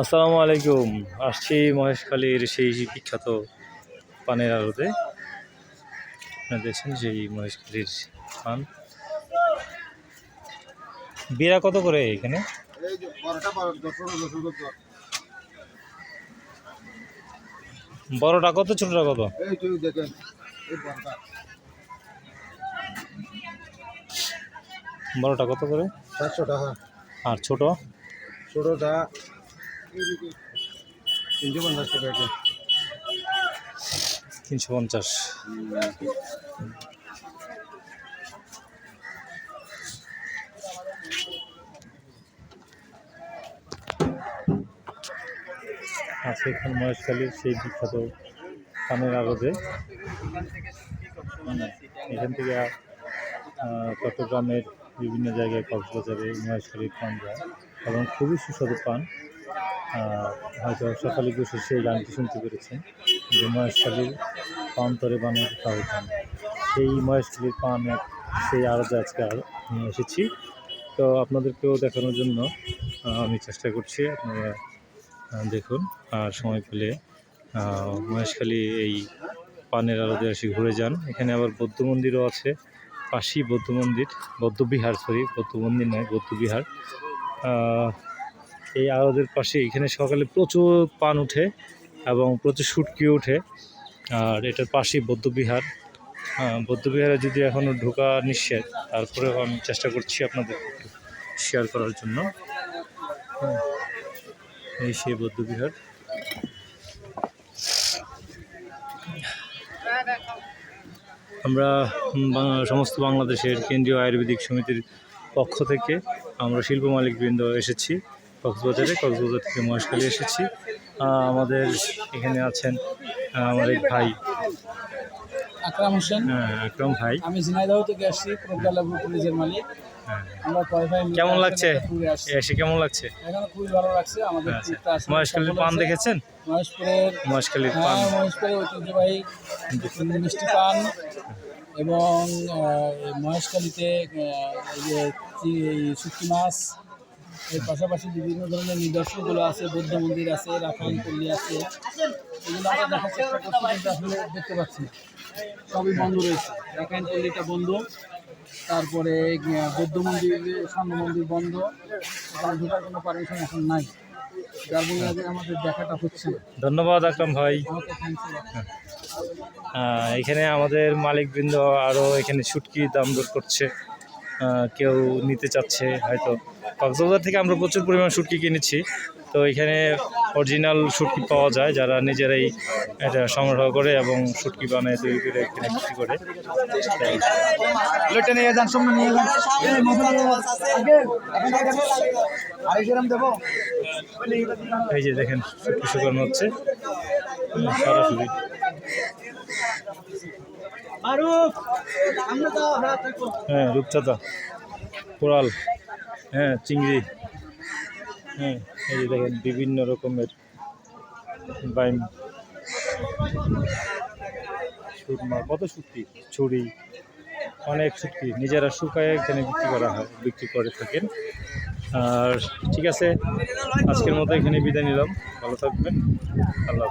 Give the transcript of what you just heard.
আসসালামু আলাইকুম। আসছি মহেশখালীর সেই বিখ্যাত পানের আড়তে। আপনারা দেখছেন সেই মহেশখালীর পান। বিড়া কত করে এখানে? বড়টা কত, ছোটটা কত? বড়টা কত করে? 700 টাকা। আর ছোট? ছোটটা 350 টাকা। 350। আছে এখানে মহেশখালীর সেই বিখ্যাত পানের আড়তে। এখান থেকে চট্টগ্রামের বিভিন্ন জায়গায় কক্সবাজারে মহেশখালীর পান যায় এবং খুবই সুস্বাদু পান। হয়তো সকালে বসে সেই গানটি শুনতে পেরেছেন যে মহেশখালীর পান তরে বানানো খাওয়া পান। সেই মহেশখালীর পান সেই আড়তে আজকে নিয়ে এসেছি। তো আপনাদেরকেও দেখানোর জন্য আমি চেষ্টা করছি। আপনারা দেখুন আর সময় পেলে মহেশখালী এই পানের আড়তে এসে ঘুরে যান। এখানে আবার বৌদ্ধ মন্দিরও আছে, পাশেই বৌদ্ধ মন্দির, বৌদ্ধবিহার, বৌদ্ধ মন্দির নয়, বৌদ্ধবিহার। এই আড়তের পাশে এখানে সকালে প্রচুর পান ওঠে এবং প্রচুর শুটকিও ওঠে। আর এটার পাশেই বৌদ্ধবিহার। বৌদ্ধবিহারে যদি এখনও ঢোকা নিষেধ, তারপরেও আমি চেষ্টা করছি আপনাদের শেয়ার করার জন্য। এই সেই বৌদ্ধবিহার। আমরা সমস্ত বাংলাদেশের কেন্দ্রীয় আয়ুর্বেদিক সমিতির পক্ষ থেকে আমরা শিল্প মালিকবৃন্দ এসেছি কক্সবাজারে। কক্সবাজার থেকে মহেশখালী এসেছি। আমাদের এখানে আছেন আমার এক ভাই আকরাম হোসেন। আকরাম ভাই। আমি ঝিনাইদহ থেকে আসছি, প্রজ্ঞালাভু কলেজের মালিক। আমরা কেমন লাগছে এসে? কেমন লাগছে? এখানে খুবই ভালো লাগছে। আমাদের মহেশখালীর পান দেখেছেন? মহেশখালীর পান, মহেশপুরের ঐতিহ্যবাহী মিষ্টি পান এবং মহেশখালীতে এই যে শুটকি মাছ, এর পাশাপাশি বিভিন্ন ধরনের নিদর্শনগুলো আছে। বৌদ্ধ মন্দির আছে, রাখাইন পল্লী আছে। এগুলো আমরা দেখার চেষ্টা করছি, কিন্তু আসলে দেখতে পাচ্ছি না, সবই বন্ধ রয়েছে। রাখাইন পল্লীটা বন্ধ, তারপরে বৌদ্ধ মন্দির, স্বর্ণ মন্দির বন্ধ। এখানে ঢোকার কোনো পারমিশন এখন নাই, যার জন্য আমাদের দেখাটা হচ্ছে না। ধন্যবাদ আকরাম ভাই। এখানে আমাদের মালিকবৃন্দ আরও এখানে শুটকি দাম দর করছে, কেউ নিতে চাচ্ছে। হয়তো কক্সবাজার থেকে আমরা প্রচুর পরিমাণ শুটকি কিনেছি, তো এখানে অরিজিনাল শুটকি পাওয়া যায়, যারা নিজেরাই এটা সংগ্রহ করে এবং শুটকি বানায় তৈরি করে এখানে বিক্রি করে। এই যে দেখেন শুটকি শুকানো হচ্ছে সরাসরি। হ্যাঁ, রূপচাঁদা, কোরাল, হ্যাঁ, চিংড়ি। হ্যাঁ, এই যে দেখেন বিভিন্ন রকমের বাইম, সুরমা, কত শুটকি, ছুরি, অনেক শুটকি নিজেরা শুকায় এখানে বিক্রি করে থাকেন। আর ঠিক আছে, আজকের মতো এখানে বিদায় নিলাম। ভালো থাকবেন, আল্লাহ।